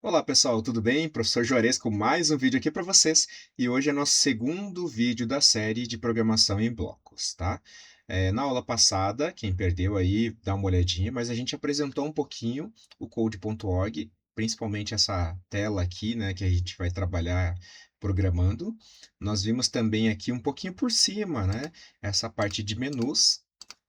Olá pessoal, tudo bem? Professor Juarez com mais um vídeo aqui para vocês e hoje é nosso segundo vídeo da série de programação em blocos, tá? Na aula passada, quem perdeu aí, dá uma olhadinha, mas a gente apresentou um pouquinho o code.org, principalmente essa tela aqui, né, que a gente vai trabalhar programando. Nós vimos também aqui um pouquinho por cima, né, essa parte de menus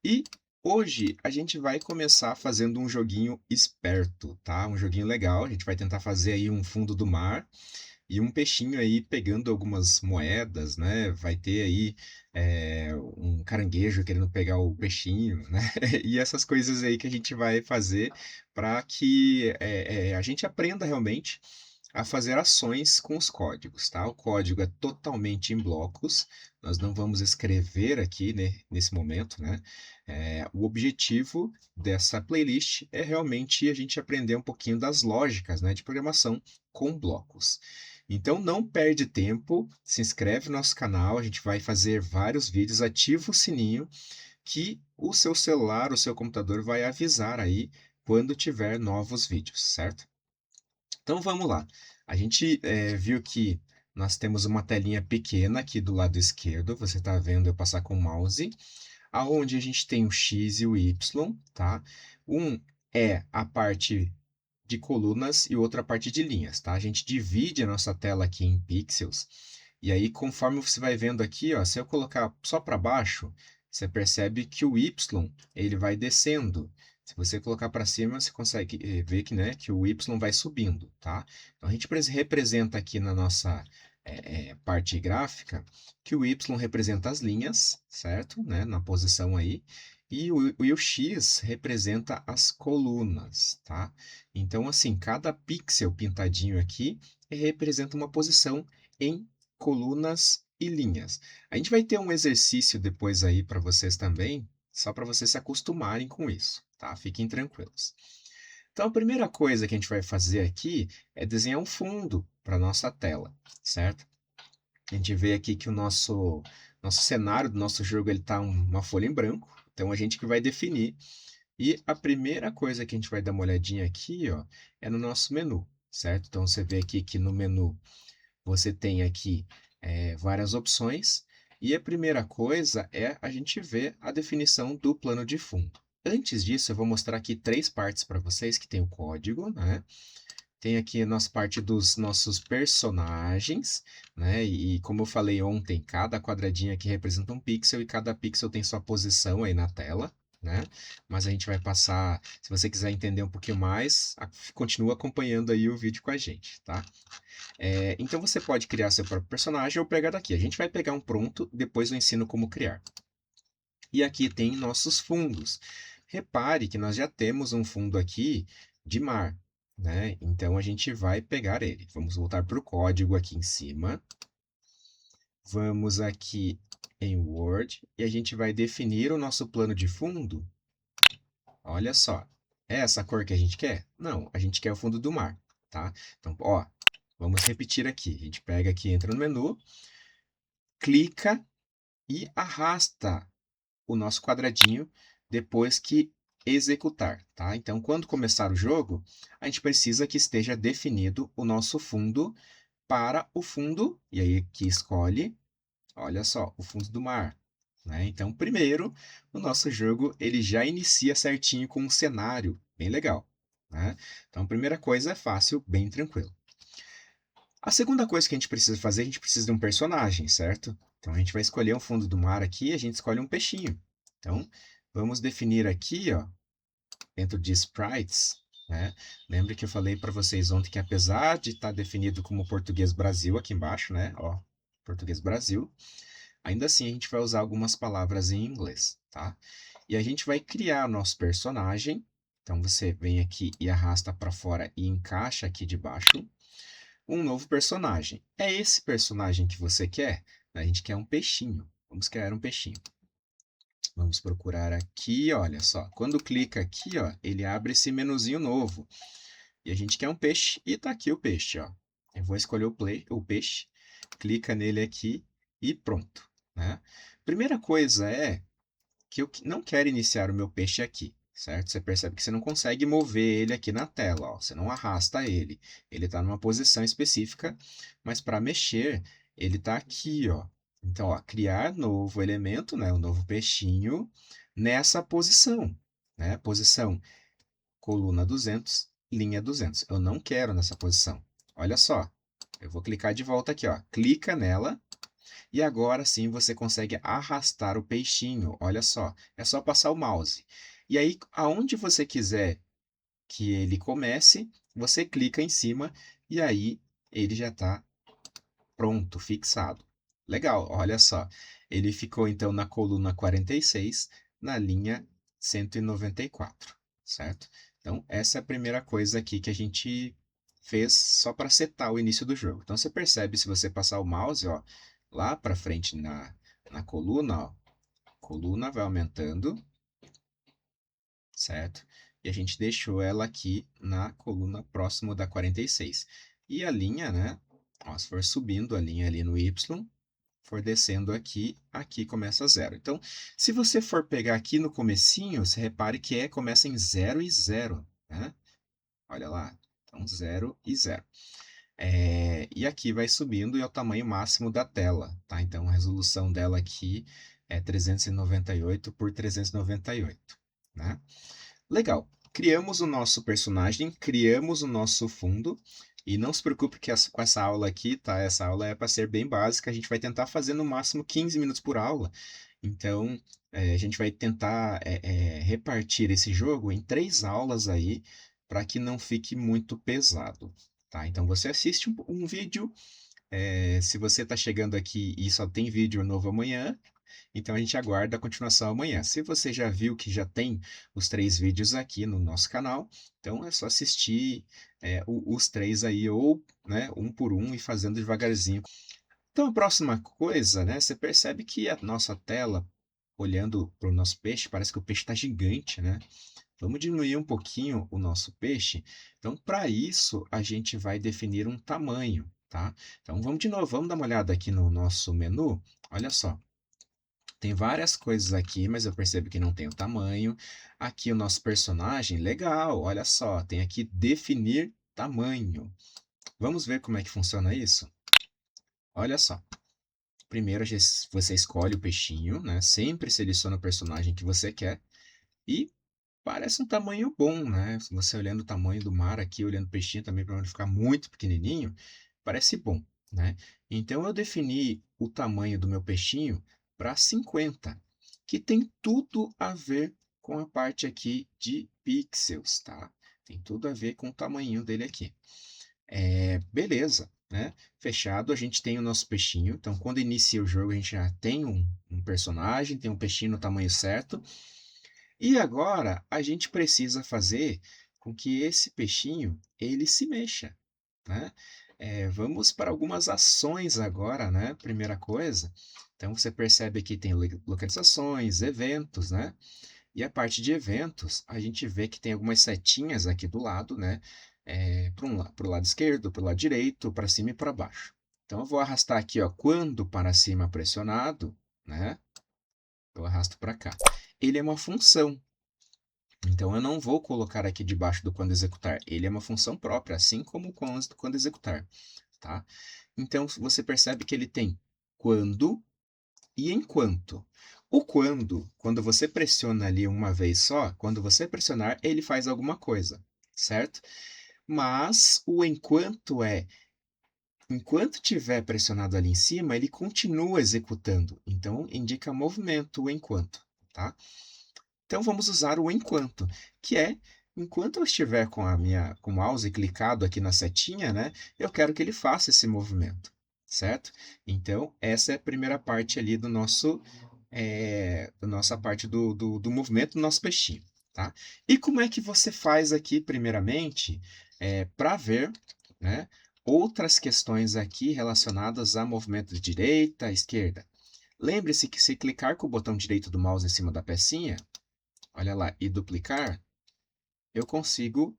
e hoje a gente vai começar fazendo um joguinho esperto, tá? Um joguinho legal. A gente vai tentar fazer aí um fundo do mar e um peixinho aí pegando algumas moedas, né? Vai ter aí um caranguejo querendo pegar o peixinho, né? E essas coisas aí que a gente vai fazer para que a gente aprenda realmente a fazer ações com os códigos, tá? O código é totalmente em blocos. Nós não vamos escrever aqui, né, nesse momento, né? O objetivo dessa playlist é realmente a gente aprender um pouquinho das lógicas, né, de programação com blocos. Então não perde tempo, se inscreve no nosso canal, a gente vai fazer vários vídeos, ativa o sininho que o seu celular, o seu computador vai avisar aí quando tiver novos vídeos, certo? Então vamos lá. A gente viu que nós temos uma telinha pequena aqui do lado esquerdo, você está vendo eu passar com o mouse, aonde a gente tem o X e o Y, tá? Um é a parte de colunas e outra parte de linhas, tá? A gente divide a nossa tela aqui em pixels, e aí conforme você vai vendo aqui, ó, se eu colocar só para baixo, você percebe que o Y ele vai descendo. Se você colocar para cima, você consegue ver que, né, que o Y vai subindo, tá? Então a gente representa aqui na nossa parte gráfica que o Y representa as linhas, certo? Né, na posição aí. E o X representa as colunas, tá? Então, assim, cada pixel pintadinho aqui representa uma posição em colunas e linhas. A gente vai ter um exercício depois aí para vocês também, só para vocês se acostumarem com isso, tá? Fiquem tranquilos. Então, a primeira coisa que a gente vai fazer aqui é desenhar um fundo para nossa tela, certo? A gente vê aqui que o nosso cenário do nosso jogo ele tá uma folha em branco, então a gente que vai definir. E a primeira coisa que a gente vai dar uma olhadinha aqui, ó, é no nosso menu, certo? Então você vê aqui que no menu você tem aqui várias opções e a primeira coisa é a gente ver a definição do plano de fundo. Antes disso, eu vou mostrar aqui três partes para vocês que tem o código, né? Tem aqui a nossa parte dos nossos personagens, né? E como eu falei ontem, cada quadradinho aqui representa um pixel e cada pixel tem sua posição aí na tela, né? Mas a gente vai passar, se você quiser entender um pouquinho mais, continua acompanhando aí o vídeo com a gente, tá? Então você pode criar seu próprio personagem ou pegar daqui. A gente vai pegar um pronto, depois eu ensino como criar. E aqui tem nossos fundos. Repare que nós já temos um fundo aqui de mar, né? Então a gente vai pegar ele. Vamos voltar para o código aqui em cima. Vamos aqui em Word e a gente vai definir o nosso plano de fundo. Olha só, é essa cor que a gente quer? Não, a gente quer o fundo do mar, tá? Então, ó, vamos repetir aqui. A gente pega aqui, entra no menu, clica e arrasta o nosso quadradinho depois que executar, tá? Então, quando começar o jogo, a gente precisa que esteja definido o nosso fundo para o fundo, e aí que escolhe, olha só, o fundo do mar, né? Então, primeiro, o nosso jogo ele já inicia certinho com um cenário bem legal, né? Então, a primeira coisa é fácil, bem tranquilo. A segunda coisa que a gente precisa fazer, a gente precisa de um personagem, certo? Então a gente vai escolher um fundo do mar aqui e a gente escolhe um peixinho. Então vamos definir aqui, ó, dentro de sprites, né? Lembra que eu falei para vocês ontem que apesar de estar definido como português Brasil aqui embaixo, né? Ó, português Brasil, ainda assim a gente vai usar algumas palavras em inglês, tá? E a gente vai criar nosso personagem. Então você vem aqui e arrasta para fora e encaixa aqui debaixo um novo personagem. É esse personagem que você quer? A gente quer um peixinho. Vamos criar um peixinho. Vamos procurar aqui, olha só. Quando clica aqui, ó, ele abre esse menuzinho novo. E a gente quer um peixe e tá aqui o peixe, ó. Eu vou escolher o peixe, clica nele aqui e pronto, né? Primeira coisa é que eu não quero iniciar o meu peixe aqui. certo? Você percebe que você não consegue mover ele aqui na tela, ó. Você não arrasta ele. Ele está numa posição específica, mas para mexer, ele está aqui, ó. Então, ó, criar novo elemento, né, um novo peixinho nessa posição, né? Posição coluna 200, linha 200. Eu não quero nessa posição. Olha só, eu vou clicar de volta aqui, ó. Clica nela e agora sim você consegue arrastar o peixinho. Olha só, é só passar o mouse. E aí, aonde você quiser que ele comece, você clica em cima e aí ele já está pronto, fixado. Legal, olha só. Ele ficou então na coluna 46, na linha 194, certo? Então, essa é a primeira coisa aqui que a gente fez só para setar o início do jogo. Então, você percebe, se você passar o mouse, ó, lá para frente na coluna, ó, coluna vai aumentando, certo? E a gente deixou ela aqui na coluna próximo da 46. E a linha, né? Ó, se for subindo a linha ali no Y, for descendo aqui, aqui começa zero. Então, se você for pegar aqui no comecinho, você repare que começa em 0 e 0, né? Olha lá, então 0 e 0. E aqui vai subindo e é o tamanho máximo da tela, tá? Então, a resolução dela aqui é 398 por 398, né? Legal. Criamos o nosso personagem, criamos o nosso fundo. E não se preocupe que com essa aula aqui, tá? Essa aula é para ser bem básica. A gente vai tentar fazer no máximo 15 minutos por aula. Então, a gente vai tentar repartir esse jogo em 3 aulas aí, para que não fique muito pesado, tá? Então, você assiste um vídeo. Se você está chegando aqui e só tem vídeo novo amanhã, então a gente aguarda a continuação amanhã. Se você já viu que já tem os 3 vídeos aqui no nosso canal, então é só assistir os 3 aí, ou né, um por um e fazendo devagarzinho. Então a próxima coisa, né, você percebe que a nossa tela, olhando para o nosso peixe, parece que o peixe está gigante, né? Vamos diminuir um pouquinho o nosso peixe. Então, para isso, a gente vai definir um tamanho, tá? Então, vamos de novo, vamos dar uma olhada aqui no nosso menu. Olha só, tem várias coisas aqui, mas eu percebo que não tem o tamanho. Aqui o nosso personagem, legal, olha só, tem aqui definir tamanho. Vamos ver como é que funciona isso? Olha só. Primeiro você escolhe o peixinho, né? Sempre seleciona o personagem que você quer e parece um tamanho bom, né? Se você olhando o tamanho do mar aqui, olhando o peixinho também para não ficar muito pequenininho, parece bom, né? Então eu defini o tamanho do meu peixinho para 50, que tem tudo a ver com a parte aqui de pixels, tá? Tem tudo a ver com o tamanho dele aqui. Beleza, né? Fechado, a gente tem o nosso peixinho. Então, quando inicia o jogo, a gente já tem um personagem, tem um peixinho no tamanho certo. E agora a gente precisa fazer com que esse peixinho ele se mexa, né? Vamos para algumas ações agora, né? Primeira coisa, então você percebe que tem localizações, eventos, né? E a parte de eventos, a gente vê que tem algumas setinhas aqui do lado, né? Para o lado esquerdo, para o lado direito, para cima e para baixo. Então eu vou arrastar aqui, ó, quando para cima pressionado, né? Eu arrasto para cá. Ele é uma função. Então eu não vou colocar aqui debaixo do quando executar. Ele é uma função própria, assim como o quando executar, tá? Então você percebe que ele tem quando e enquanto. O quando você pressiona ali uma vez só, quando você pressionar, ele faz alguma coisa, certo? Mas o enquanto enquanto tiver pressionado ali em cima, ele continua executando. Então indica movimento o enquanto, tá? Então vamos usar o enquanto, que é enquanto eu estiver com o mouse clicado aqui na setinha, né, eu quero que ele faça esse movimento, certo? Então essa é a primeira parte ali do nosso da nossa parte do movimento do nosso peixinho, tá? E como é que você faz aqui, primeiramente, para ver, né, outras questões aqui relacionadas a movimento de direita, esquerda? Lembre-se que se clicar com o botão direito do mouse em cima da pecinha, olha lá, e duplicar, eu consigo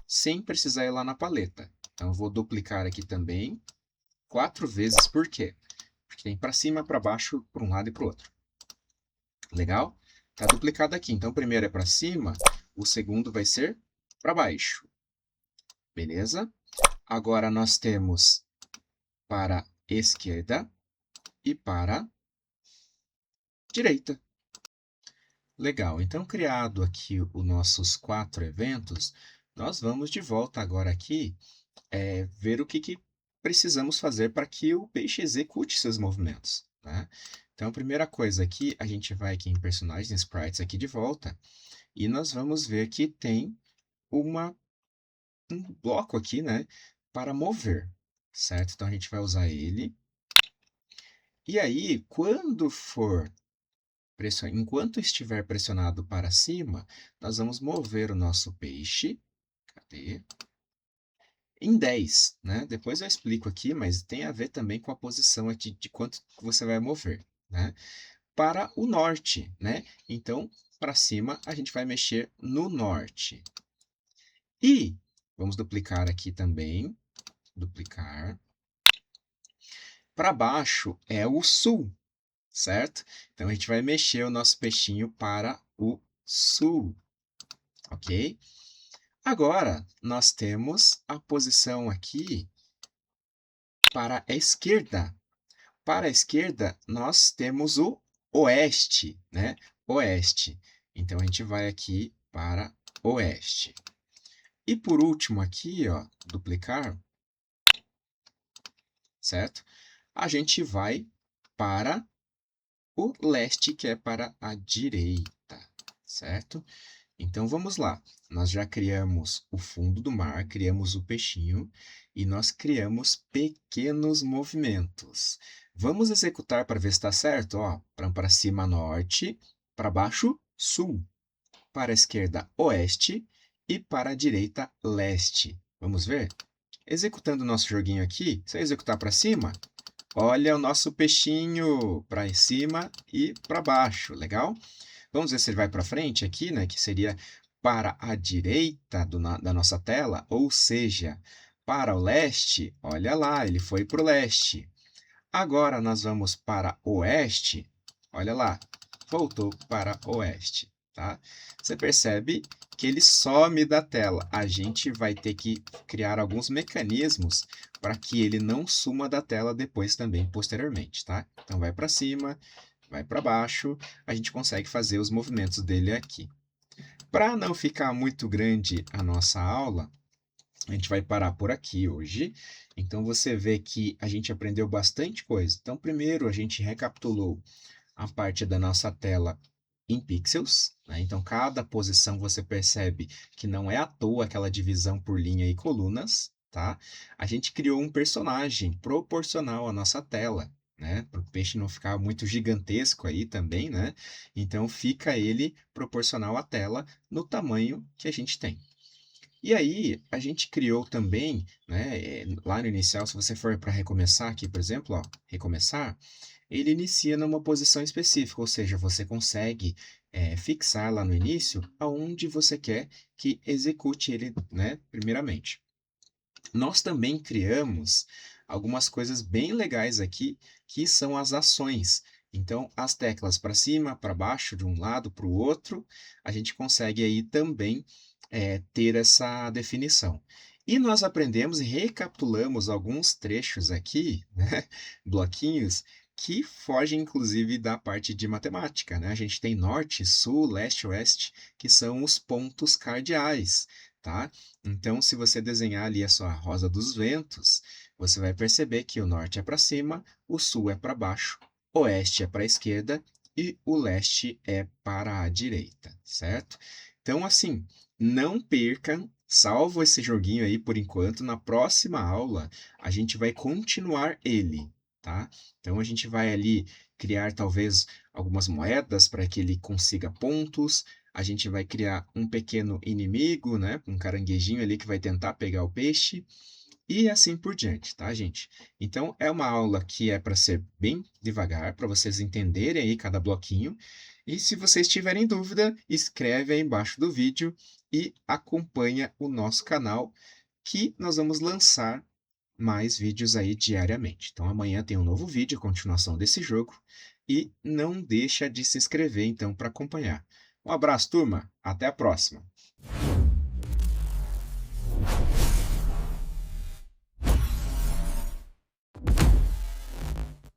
sem precisar ir lá na paleta. Então, eu vou duplicar aqui também 4 vezes. Por quê? Porque tem para cima, para baixo, para um lado e para o outro. Legal? Tá duplicado aqui. Então, o primeiro é para cima, o segundo vai ser para baixo. Beleza? Agora, nós temos para esquerda e para direita. Legal. Então, criado aqui os nossos 4 eventos, nós vamos de volta agora aqui ver o que precisamos fazer para que o peixe execute seus movimentos, né? Então, a primeira coisa aqui, a gente vai aqui em personagens, sprites aqui de volta, e nós vamos ver que tem um bloco aqui, né, para mover, certo? Então, a gente vai usar ele. E aí, enquanto estiver pressionado para cima, nós vamos mover o nosso peixe. Cadê? Em 10, né? Depois eu explico aqui, mas tem a ver também com a posição aqui de quanto você vai mover, né? Para o norte, né? Então, para cima, a gente vai mexer no norte. E vamos duplicar aqui também. Duplicar. Para baixo é o sul, certo? Então, a gente vai mexer o nosso peixinho para o sul, ok? Agora, nós temos a posição aqui para a esquerda. Para a esquerda, nós temos o oeste, né? Oeste. Então, a gente vai aqui para oeste. E por último aqui, ó, duplicar, certo? A gente vai para o leste, que é para a direita, certo? Então, vamos lá. Nós já criamos o fundo do mar, criamos o peixinho e nós criamos pequenos movimentos. Vamos executar para ver se está certo? Para cima, norte, para baixo, sul, para a esquerda, oeste e para a direita, leste. Vamos ver? Executando o nosso joguinho aqui, se eu executar para cima, olha o nosso peixinho para cima e para baixo, legal? Vamos ver se ele vai para frente aqui, né? Que seria para a direita da nossa tela, ou seja, para o leste. Olha lá, ele foi para o leste. Agora nós vamos para o oeste. Olha lá, voltou para o oeste, tá? Você percebe que ele some da tela. A gente vai ter que criar alguns mecanismos para que ele não suma da tela depois também, posteriormente, tá? Então, vai para cima, vai para baixo, a gente consegue fazer os movimentos dele aqui. Para não ficar muito grande a nossa aula, a gente vai parar por aqui hoje. Então, você vê que a gente aprendeu bastante coisa. Então, primeiro, a gente recapitulou a parte da nossa tela em pixels, né? Então, cada posição você percebe que não é à toa aquela divisão por linha e colunas, tá? A gente criou um personagem proporcional à nossa tela, né? Para o peixe não ficar muito gigantesco aí também, né? Então, fica ele proporcional à tela no tamanho que a gente tem. E aí, a gente criou também, né, lá no inicial, se você for para recomeçar aqui, por exemplo, ó, recomeçar, ele inicia numa posição específica, ou seja, você consegue fixar lá no início aonde você quer que execute ele, né, primeiramente. Nós também criamos algumas coisas bem legais aqui, que são as ações. Então, as teclas para cima, para baixo, de um lado para o outro, a gente consegue aí também ter essa definição. E nós aprendemos e recapitulamos alguns trechos aqui, né, bloquinhos, que fogem inclusive da parte de matemática, né? A gente tem norte, sul, leste, oeste, que são os pontos cardeais, tá? Então, se você desenhar ali a sua rosa dos ventos, você vai perceber que o norte é para cima, o sul é para baixo, o oeste é para a esquerda e o leste é para a direita, certo? Então, assim, não percam, salvo esse joguinho aí por enquanto. Na próxima aula, a gente vai continuar ele, tá? Então, a gente vai ali criar talvez algumas moedas para que ele consiga pontos. A gente vai criar um pequeno inimigo, né? Um caranguejinho ali que vai tentar pegar o peixe. E assim por diante, tá, gente? Então, é uma aula que é para ser bem devagar, para vocês entenderem aí cada bloquinho. E se vocês tiverem dúvida, escreve aí embaixo do vídeo e acompanha o nosso canal, que nós vamos lançar mais vídeos aí diariamente. Então, amanhã tem um novo vídeo, continuação desse jogo. e não deixa de se inscrever então para acompanhar. Um abraço, turma, até a próxima.